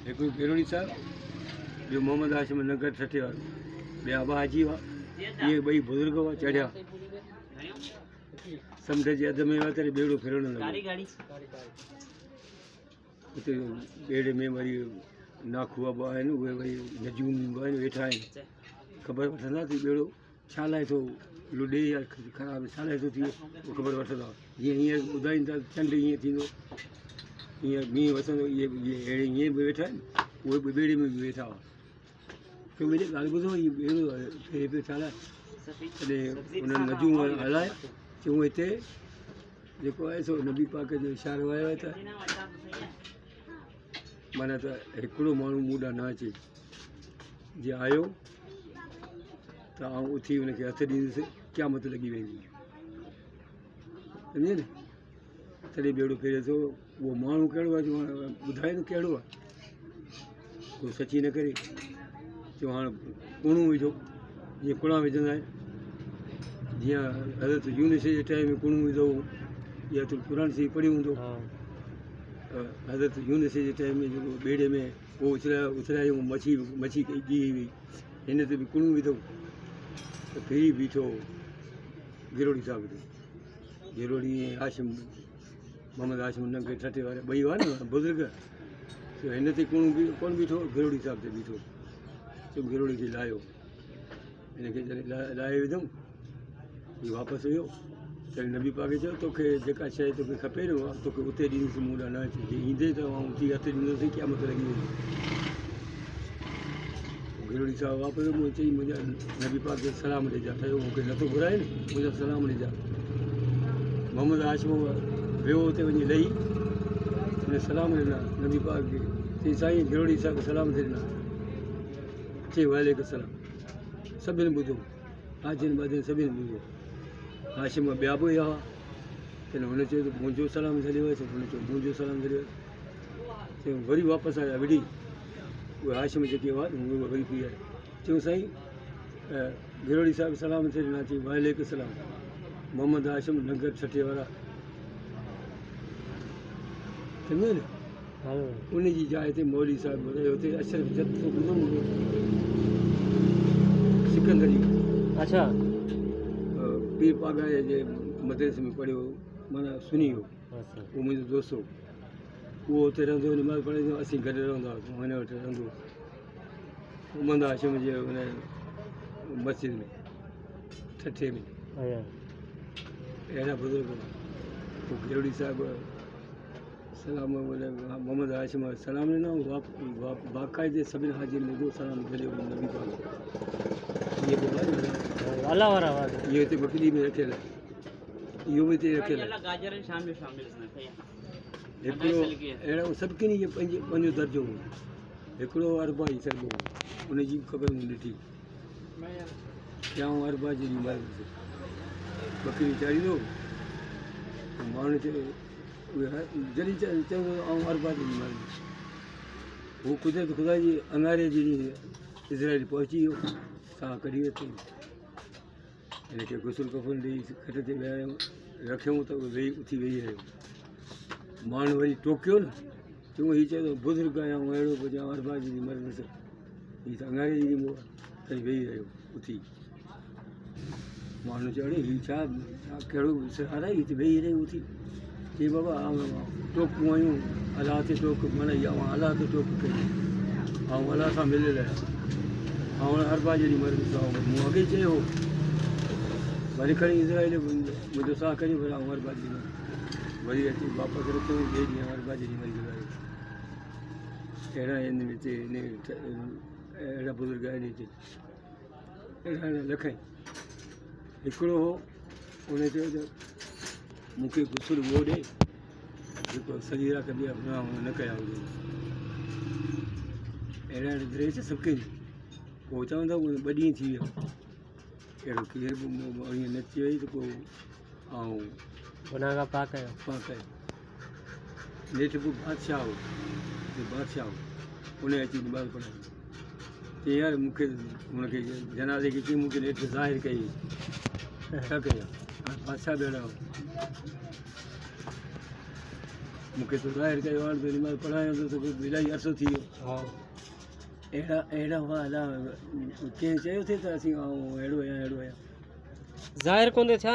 हिकिड़ो किरोड़ी साहिबु ॿियो मोहम्मद हाशिम नगर ठठे वारो ॿिया आबा हाजी हुआ इहे ॿई बुज़ुर्ग हुआ चढ़िया समुंड जे अध में विया तॾहिं ॿेड़ो फिरणु लॻो उते ॿेड़े में वरी नाखू अबा आहिनि उहे वरी नजूम आहिनि वेठा आहिनि ख़बर वठंदासीं ॿेड़ो छा लाइ थो लुॾे या ख़राबु छा लाइ थो थिए उहो ख़बर वठंदा जीअं हीअं ॿुधाईनि था चंड हीअं थींदो हीअं मींहुं वसंदो इहे अहिड़े हीअं बि वेठा आहिनि उहे बि ॿेड़े में बि वेठा हुआ पोइ मुंहिंजी ॻाल्हि ॿुधो इहो ॿेड़ो थिए पियो छा लाइ तॾहिं उन्हनि नजूम हलाए चयूं हिते जेको आहे सो नबी पाक जो इशारो आयो आहे त माना त हिकिड़ो माण्हू मूं ॾांहुं न अचे जीअं आयो त आउं उथी हुनखे हथु ॾींदुसि क़यामत लॻी वेंदी सम्झे न तॾहिं ॿेड़ो फेरे थो उहो माण्हू कहिड़ो आहे जो ॿुधाए न कहिड़ो आहे को सची न करे चयो हाणे कूणो विझो जीअं कुणा विझंदा आहिनि जीअं हज़रत यूनुस जे टाइम में कूणो विधो या तूं क़ुर से पढ़ियो हूंदो हज़रत यूनुस जे टाइम में जेको ॿेड़े में उहो उछलायूं मच्छी कई ॻी हुई हिन ते बि कूणो विधो त फिरी बीठो गिरोड़ी साहिब ते गिरोड़ी हाशिम मोहम्मद हाशिम नंगे ठठे वारा ॿई हुआ न बुज़ुर्ग हिन ते कूणो बि कोन बीठो गिरोड़ी साहिब ते बीठो चयो गिरोड़ी खे लाहियो हिनखे जॾहिं लाहे विधुमि हीउ वापसि हुयो तॾहिं नबी पाक चयो तोखे जेका शइ तोखे खपे न उहा तोखे उते ॾींदुसि मूं ॾांहुं न अचे जीअं ईंदे त आउं उथी हथु ॾींदुसि क़यामत लॻी वेंदी गिरोड़ी साहिबु वापसि मूं चई मुंहिंजा नबी पाक खे सलाम ॾिजां ठहियो मूंखे नथो घुराए न मुंहिंजा सलाम ॾिजां मोहम्मद हाशिम वियो हुते वञी लही हुन सलाम ॾिना नबी पाक खे चई साईं गिरोड़ी साहिब सलाम ते ॾिना चई वालेकुम सलाम सभिनि ॿुधो हाजिन बाजिन सभिनि ॿुधो हाशिम ॿिया बि हुआ तॾहिं हुन चयो त मुंहिंजो सलाम छॾियो हुयसि हुन चयो मुंहिंजो सलाम छॾियो चयो वरी वापसि आया विड़ी उहे हाशिम जेके हुआ उहे वरी पी आया चयूं साईं गिरोड़ी साहिब सलाम ते ॾिना चई वालेकुम सलाम मोहम्मद हाशिम नगर छठे वारा सम्झो न उन जी जाइ ते मौली साहिबु ॿुधायो हुते अशरफ जथो ॿुधो सिकंदरी अच्छा पीर पागाए जे मदरसे में पढ़ियो माना सुनी हो उहो मुंहिंजो दोस्त हो उहो हुते रहंदो हुओ नमाज़ पढ़ंदो असीं गॾु रहंदा हुआसीं हिन वटि रहंदो मोहम्मद हाशिम जे हुन मस्जिद में ठठे में अहिड़ा बुज़ुर्ग पोइ गिरोड़ी साहिबु सलाम मोहम्मद हाशिम सलाम ॾिना बाक़ाइदे सभिनि हाजिर में सलाम छॾियो नबी पाक इहे अला वारा इहो हिते बकरी में रखियल आहे इहो बि हिते रखियल आहे हिकिड़ो अहिड़ा सभु किनी पंहिंजो दर्जो हो हिकिड़ो अरबा ई सघिबो उनजी बि ख़बर मूं ॾिठी कयाऊं अरबा जी मर्ज़ बकरी चाढ़ींदो माण्हू चयो जॾहिं चवंदो ऐं अरबा जी मर्ज़ हू कुदरत ख़ुदा जी अंगारे जी इज़राइल पहुची वियो साह कढी वरितईं हिनखे गुसुल कफ़न ॾेई खट ते विहारियऊं रखियऊं त वेही उथी वेही रहियो माण्हू वरी टोकियो न चयूं हीउ चयो बुज़ुर्ग आहियां अहिड़ो पुॼां अरबा जी मर्ज़ हीउ त अंगारे जी ॾींदो आहे तॾहिं वेही रहियो उथी माण्हू चयो हीउ छा कहिड़ो सहारा हीउ त वेही रहियो उथी चई बाबा टोकूं आहियूं अलाह ते टोक माना इहा अलाह ते टोक कई ऐं अलाह सां मिलियल आहियां ऐं अरबा जी मर्ज़ सां मूं अॻे चयो वरी खणी इज़राइल मुंहिंजो साह करे वरी ऐं अरबा जी वरी अची वापसि रखियो ॿिए ॾींहुं अरबा जी मरी गुज़ारियो अहिड़ा आहिनि हिते अहिड़ा बुज़ुर्ग आहिनि हिते अहिड़ा लखनि हिकिड़ो हो उन चयो त मूंखे गुसुल उहो ॾे जेको सॼी राति ॿिया न कया हुजे अहिड़ा द्रेस सभु कई पोइ चवंदा ॿ ॾींहं थी विया अहिड़ो केर बि ईअं नची वई त पोइ ऐं हुनखां पाक आयो नेठि पोइ बादशाह हो उन अची नमाज़ पढ़ाई चई यार मूंखे हुनखे जनाज़े खे चई मूंखे नेठि ज़ाहिर कई छा कयां बादशाह बि अहिड़ा मूंखे तो ज़ाहिर कयो हाणे तेॾी महिल पढ़ायो त तोखे इलाही अरसो थी वियो हा अहिड़ा हुआ कंहिं चयो थिए त असीं अहिड़ो आहियां ज़ाहिर कोन थिया